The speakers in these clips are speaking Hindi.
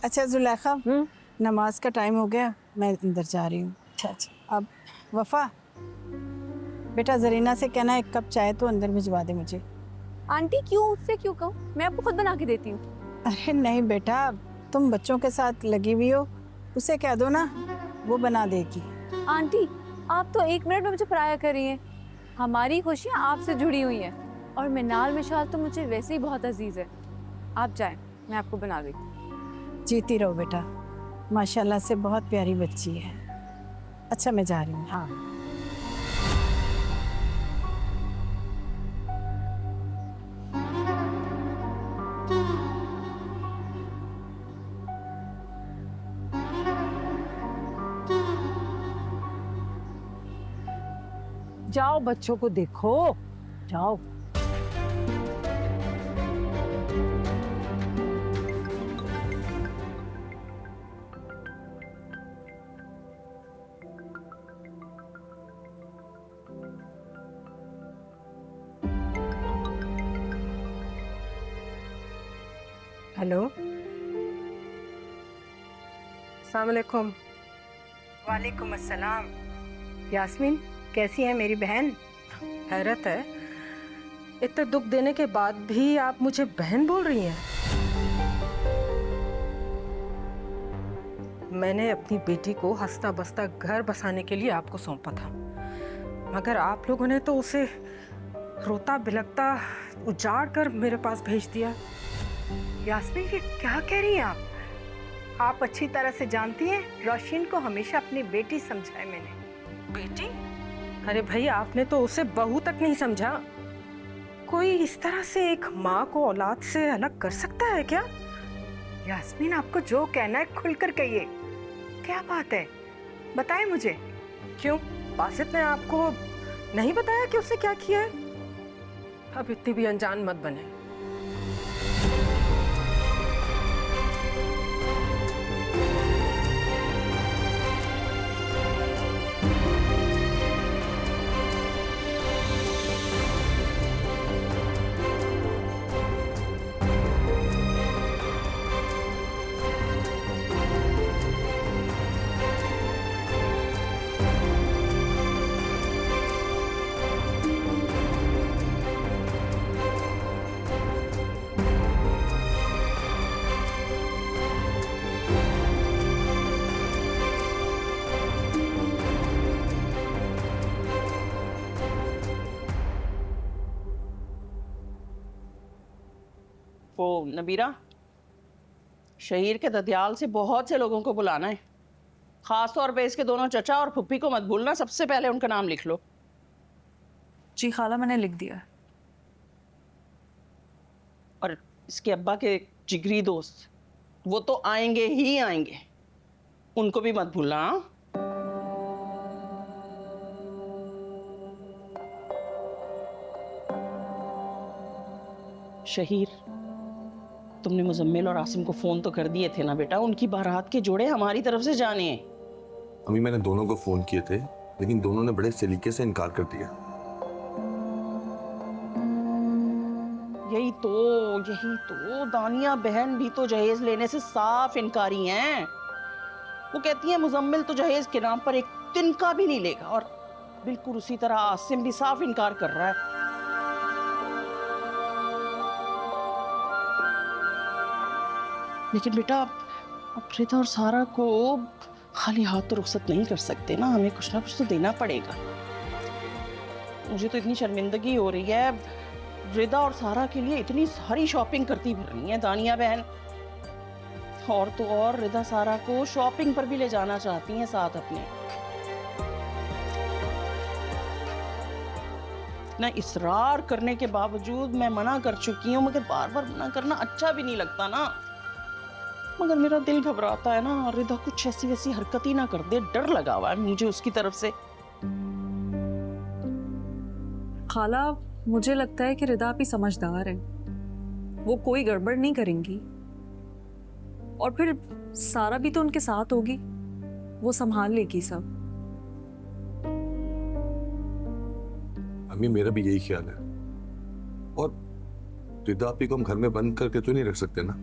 अच्छा जुलेखा, नमाज का टाइम हो गया, मैं अंदर जा रही हूँ। अच्छा अच्छा। अब वफा, बेटा जरीना से कहना एक कप चाय तो अंदर भिजवा दे मुझे। आंटी क्यों, उससे क्यों कहूँ, मैं आपको खुद बना के देती हूँ। अरे नहीं बेटा, तुम बच्चों के साथ लगी हुई हो, उसे कह दो ना, वो बना देगी। आंटी आप तो 1 मिनट में मुझे पराया कर रही हैं। हमारी खुशियाँ आपसे जुड़ी हुई हैं और मिनाल मिशाल तो मुझे वैसे ही बहुत अजीज है। आप जाएं, मैं आपको बना देती हूँ। जीती रहो बेटा, माशाल्लाह से बहुत प्यारी बच्ची है। अच्छा मैं जा रही हूँ। हाँ जाओ बच्चों को देखो, जाओ। हेलो। अस्सलाम वालेकुम। वालेकुम अस्सलाम। यास्मीन कैसी है मेरी बहन? हैरत है, इतने दुख देने के बाद भी आप मुझे बहन बोल रही हैं। मैंने अपनी बेटी को हंसता बसता घर बसाने के लिए आपको सौंपा था, मगर आप लोगों ने तो उसे रोता बिलखता उजाड़ कर मेरे पास भेज दिया। यास्मीन ये क्या कह रही हैं आप? आप अच्छी तरह से जानती हैं रोशिन को हमेशा अपनी बेटी समझा है मैंने। बेटी? अरे भाई, आपने तो उसे बहू तक नहीं समझा। कोई इस तरह से एक माँ को औलाद से अलग कर सकता है क्या? यास्मीन आपको जो कहना है खुलकर कहिए, क्या बात है, बताएं मुझे। क्यों, बासित ने आपको नहीं बताया कि उसने क्या किया है? अब इतनी भी अनजान मत बने। वो नबीरा, शहीर के ददियाल से बहुत से लोगों को बुलाना है। खास तौर पे इसके दोनों चचा और फुप्पी को मत भूलना, सबसे पहले उनका नाम लिख लो। जी खाला, मैंने लिख दिया। और इसके अब्बा के जिगरी दोस्त, वो तो आएंगे ही आएंगे, उनको भी मत भूलना। हाँ? शहीर, तुमने मुजम्मिल और आसिम को फोन तो कर दिए थे ना बेटा? उनकी बारात के जोड़े हमारी तरफ से जाने हैं। अम्मी मैंने दोनों को फोन किए थे, लेकिन दोनों ने बड़े सलीके से इनकार कर दिया। यही तो दानिया बहन भी तो जहेज लेने से साफ इनकारी हैं। वो कहती है मुजम्मिल तो जहेज के नाम पर एक तिनका भी नहीं लेगा, और बिल्कुल उसी तरह आसिम भी साफ इनकार कर रहा है। लेकिन बेटा अब रिदा और सारा को खाली हाथ तो रुखसत नहीं कर सकते ना, हमें कुछ ना कुछ तो देना पड़ेगा। मुझे तो इतनी शर्मिंदगी हो रही है, रिदा और सारा के लिए इतनी सारी शॉपिंग करती फिर रही है दानिया बहन। और तो और रिदा सारा को शॉपिंग पर भी ले जाना चाहती हैं साथ अपने। ना इसरार करने के बावजूद मैं मना कर चुकी हूँ, मगर बार बार मना करना अच्छा भी नहीं लगता ना। मगर मेरा दिल घबराता है ना, रिदा कुछ ऐसी वैसी हरकत ही ना कर दे, डर लगा हुआ है मुझे उसकी तरफ से। खाला, मुझे लगता है कि रिदा भी समझदार है, वो कोई गड़बड़ नहीं करेंगी। और फिर सारा भी तो उनके साथ होगी, वो संभाल लेगी सब। अम्मी मेरा भी यही ख्याल है। और रिदा आपी को हम घर में बंद करके तो नहीं रख सकते ना,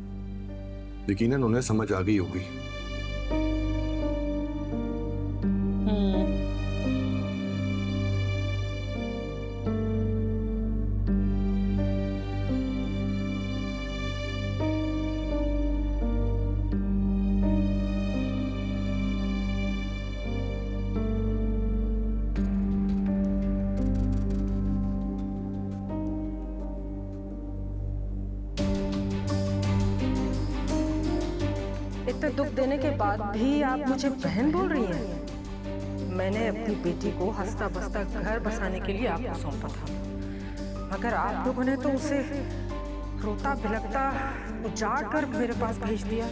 यकीनन उन्हें समझ आ गई होगी। इतना दुख देने के बाद भी आप मुझे बहन बोल रही हैं। मैंने अपनी बेटी को हंसता बसता घर बसाने के लिए आपको सौंपा था, मगर आप लोगों ने तो उसे रोता बिलखता उजाड़ कर मेरे पास भेज दिया।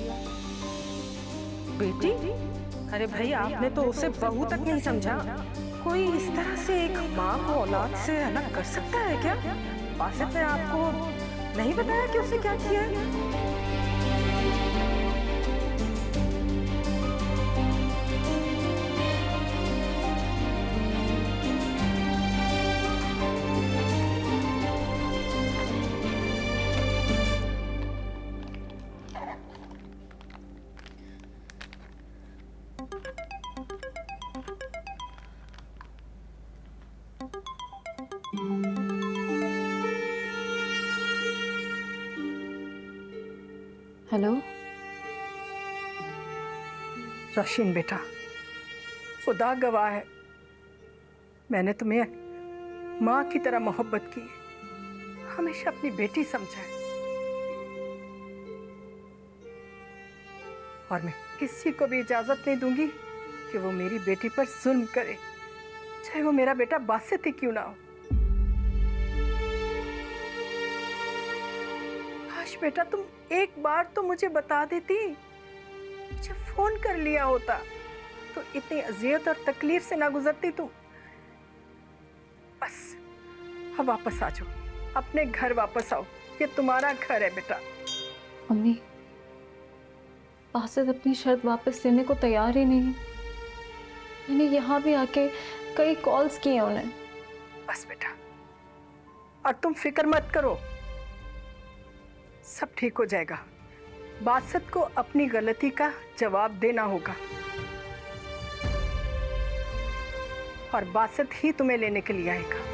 बेटी? अरे भाई, आपने तो उसे बहू तक नहीं समझा। कोई इस तरह से एक माँ को औलाद से अलग कर सकता है क्या? बासित ने आपको नहीं बताया कि उसे क्या किया है? हेलो रोशिन बेटा, खुदा गवाह है, मैंने तुम्हें माँ की तरह मोहब्बत की, हमेशा अपनी बेटी समझा है। और मैं किसी को भी इजाजत नहीं दूंगी कि वो मेरी बेटी पर जुल्म करे, चाहे वो मेरा बेटा बासित ही क्यों ना हो। काश बेटा तुम एक बार तो मुझे बता देती, मुझे फोन कर लिया होता तो इतनी अजियत और तकलीफ से ना गुजरती तुम। बस अब वापस आ जाओ, अपने घर वापस आओ, ये तुम्हारा घर है बेटा। मम्मी, बासित अपनी शर्त वापस लेने को तैयार ही नहीं। मैंने यहाँ भी आके कई कॉल्स किए उन्हें। बस बेटा, और तुम फिक्र मत करो, सब ठीक हो जाएगा। बासित को अपनी गलती का जवाब देना होगा और बासित ही तुम्हें लेने के लिए आएगा।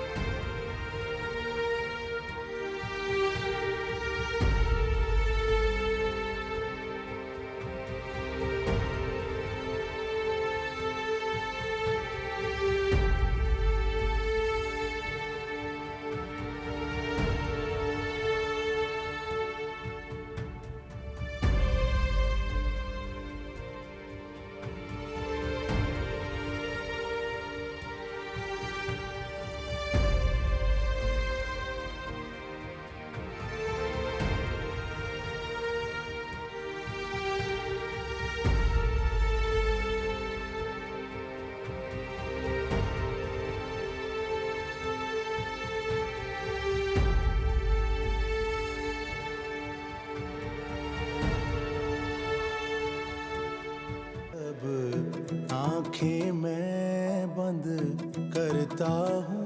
आंखें मैं बंद करता हूँ,